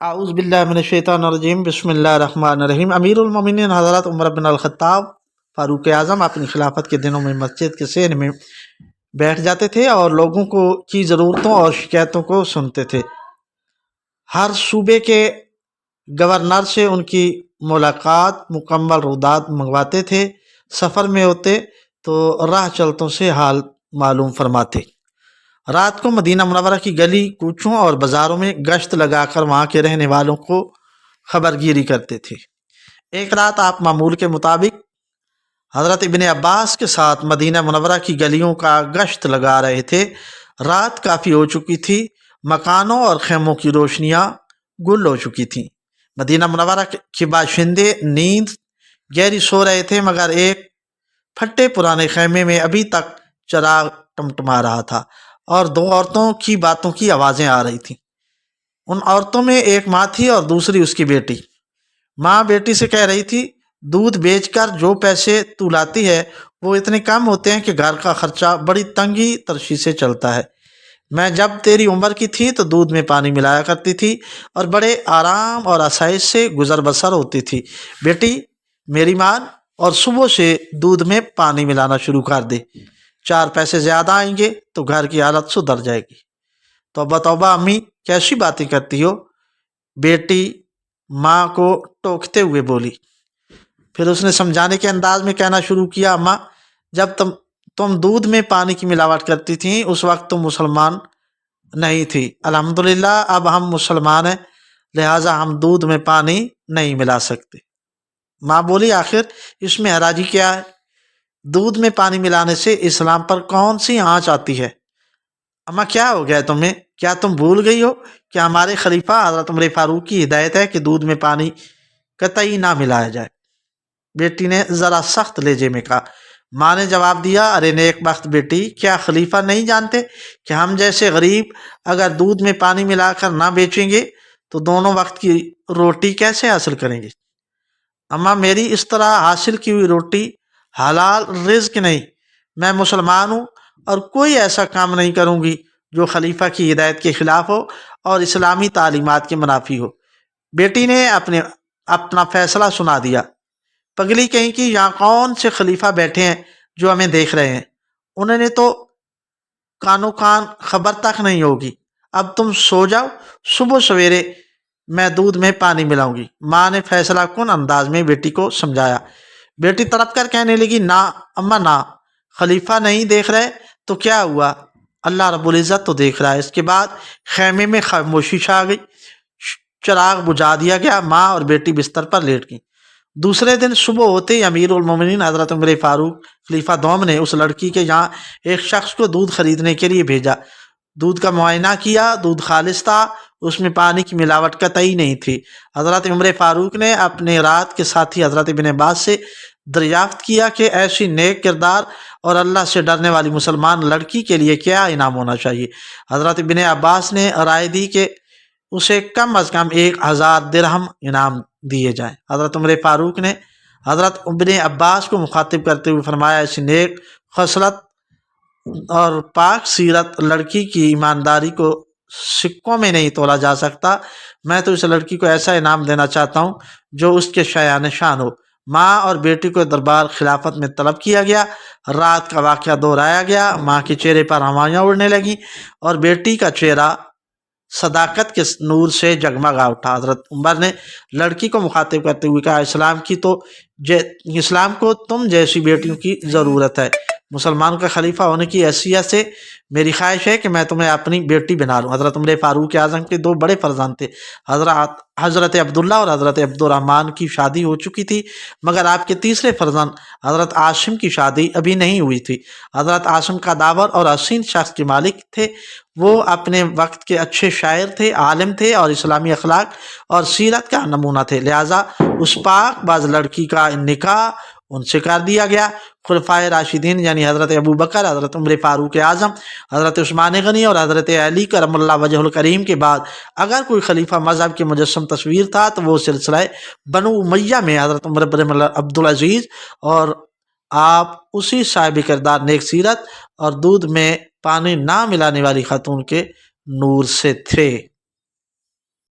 اعوذ باللہ من الشیطان الرجیم، بسم اللہ الرحمن الرحیم۔ امیر المومنین حضرت عمر بن الخطاب فاروق اعظم اپنی خلافت کے دنوں میں مسجد کے صحن میں بیٹھ جاتے تھے اور لوگوں کی ضرورتوں اور شکایتوں کو سنتے تھے۔ ہر صوبے کے گورنر سے ان کی ملاقات مکمل رودات منگواتے تھے۔ سفر میں ہوتے تو راہ چلتوں سے حال معلوم فرماتے۔ رات کو مدینہ منورہ کی گلی کوچوں اور بازاروں میں گشت لگا کر وہاں کے رہنے والوں کو خبرگیری کرتے تھے۔ ایک رات آپ معمول کے مطابق حضرت ابن عباس کے ساتھ مدینہ منورہ کی گلیوں کا گشت لگا رہے تھے۔ رات کافی ہو چکی تھی، مکانوں اور خیموں کی روشنیاں گل ہو چکی تھیں۔ مدینہ منورہ کے باشندے نیند گہری سو رہے تھے، مگر ایک پھٹے پرانے خیمے میں ابھی تک چراغ ٹمٹما رہا تھا اور دو عورتوں کی باتوں کی آوازیں آ رہی تھیں۔ ان عورتوں میں ایک ماں تھی اور دوسری اس کی بیٹی۔ ماں بیٹی سے کہہ رہی تھی، دودھ بیچ کر جو پیسے تو لاتی ہے وہ اتنے کم ہوتے ہیں کہ گھر کا خرچہ بڑی تنگی ترشی سے چلتا ہے۔ میں جب تیری عمر کی تھی تو دودھ میں پانی ملایا کرتی تھی اور بڑے آرام اور آسائش سے گزر بسر ہوتی تھی۔ بیٹی میری مان اور صبح سے دودھ میں پانی ملانا شروع کر دے، 4 پیسے زیادہ آئیں گے تو گھر کی حالت سدھر جائے گی۔ توبہ توبہ امی، کیسی باتیں کرتی ہو؟ بیٹی ماں کو ٹوکتے ہوئے بولی۔ پھر اس نے سمجھانے کے انداز میں کہنا شروع کیا، اماں جب تم دودھ میں پانی کی ملاوٹ کرتی تھیں اس وقت تم مسلمان نہیں تھی۔ الحمدللہ اب ہم مسلمان ہیں، لہٰذا ہم دودھ میں پانی نہیں ملا سکتے۔ ماں بولی، آخر اس میں حراجی کیا ہے؟ دودھ میں پانی ملانے سے اسلام پر کون سی آنچ آتی ہے؟ اماں کیا ہو گیا تمہیں؟ کیا تم بھول گئی ہو کہ ہمارے خلیفہ حضرت عمر فاروق کی ہدایت ہے کہ دودھ میں پانی قطعی نہ ملایا جائے؟ بیٹی نے ذرا سخت لہجے میں کہا۔ ماں نے جواب دیا، ارے نیک بخت بیٹی، کیا خلیفہ نہیں جانتے کہ ہم جیسے غریب اگر دودھ میں پانی ملا کر نہ بیچیں گے تو دونوں وقت کی روٹی کیسے حاصل کریں گے؟ اماں میری اس طرح حاصل کی ہوئی روٹی حلال رزق نہیں، میں مسلمان ہوں اور کوئی ایسا کام نہیں کروں گی جو خلیفہ کی ہدایت کے خلاف ہو اور اسلامی تعلیمات کے منافی ہو۔ بیٹی نے اپنا فیصلہ سنا دیا۔ پگلی کہیں کہ یہاں کون سے خلیفہ بیٹھے ہیں جو ہمیں دیکھ رہے ہیں؟ انہوں نے تو کانوں کان خبر تک نہیں ہوگی۔ اب تم سو جاؤ، صبح سویرے میں دودھ میں پانی ملاؤں گی۔ ماں نے فیصلہ کن انداز میں بیٹی کو سمجھایا۔ بیٹی تڑپ کر کہنے لگی، نہ اماں نہ، خلیفہ نہیں دیکھ رہے تو کیا ہوا، اللہ رب العزت تو دیکھ رہا ہے۔ اس کے بعد خیمے میں خاموشی چھا گئی، چراغ بجھا دیا گیا، ماں اور بیٹی بستر پر لیٹ گئیں۔ دوسرے دن صبح ہوتے ہی امیر المومنین حضرت عمر فاروق خلیفہ دوم نے اس لڑکی کے یہاں ایک شخص کو دودھ خریدنے کے لیے بھیجا۔ دودھ کا معائنہ کیا، دودھ خالص تھا، اس میں پانی کی ملاوٹ قطعی نہیں تھی۔ حضرت عمر فاروق نے اپنے رات کے ساتھی حضرت ابن عباس سے دریافت کیا کہ ایسی نیک کردار اور اللہ سے ڈرنے والی مسلمان لڑکی کے لیے کیا انعام ہونا چاہیے؟ حضرت ابن عباس نے رائے دی کہ اسے کم از کم 1000 درہم انعام دیے جائیں۔ حضرت عمر فاروق نے حضرت ابن عباس کو مخاطب کرتے ہوئے فرمایا، ایسی نیک خصلت اور پاک سیرت لڑکی کی ایمانداری کو سکوں میں نہیں تولا جا سکتا۔ میں تو اس لڑکی کو ایسا انعام دینا چاہتا ہوں جو اس کے شایان شان ہو۔ ماں اور بیٹی کو دربار خلافت میں طلب کیا گیا۔ رات کا واقعہ دہرایا گیا۔ ماں کے چہرے پر ہوائیاں اڑنے لگیں اور بیٹی کا چہرہ صداقت کے نور سے جگمگا اٹھا۔ حضرت عمر نے لڑکی کو مخاطب کرتے ہوئے کہا، اسلام کو تم جیسی بیٹیوں کی ضرورت ہے۔ مسلمانوں کا خلیفہ ہونے کی حیثیت سے میری خواہش ہے کہ میں تمہیں اپنی بیٹی بنا لوں۔ حضرت عمر فاروق اعظم کے 2 بڑے فرزند تھے، حضرت عبداللہ اور حضرت عبد الرحمن کی شادی ہو چکی تھی، مگر آپ کے تیسرے فرزند حضرت عاصم کی شادی ابھی نہیں ہوئی تھی۔ حضرت عاصم کا داور اور حسین شخص کے مالک تھے۔ وہ اپنے وقت کے اچھے شاعر تھے، عالم تھے اور اسلامی اخلاق اور سیرت کا نمونہ تھے، لہٰذا اس پاک باز لڑکی کا نکاح ان سے کر دیا گیا۔ خلفائے راشدین یعنی حضرت ابو بکر، حضرت عمر فاروق اعظم، حضرت عثمان غنی اور حضرت علی کرم اللہ وجہ الکریم کے بعد اگر کوئی خلیفہ مذہب کے مجسم تصویر تھا تو وہ سلسلہ بنو امیہ میں حضرت عمر بن عبدالعزیز، اور آپ اسی صاحب کردار نیک سیرت اور دودھ میں پانی نہ ملانے والی خاتون کے نور سے تھے۔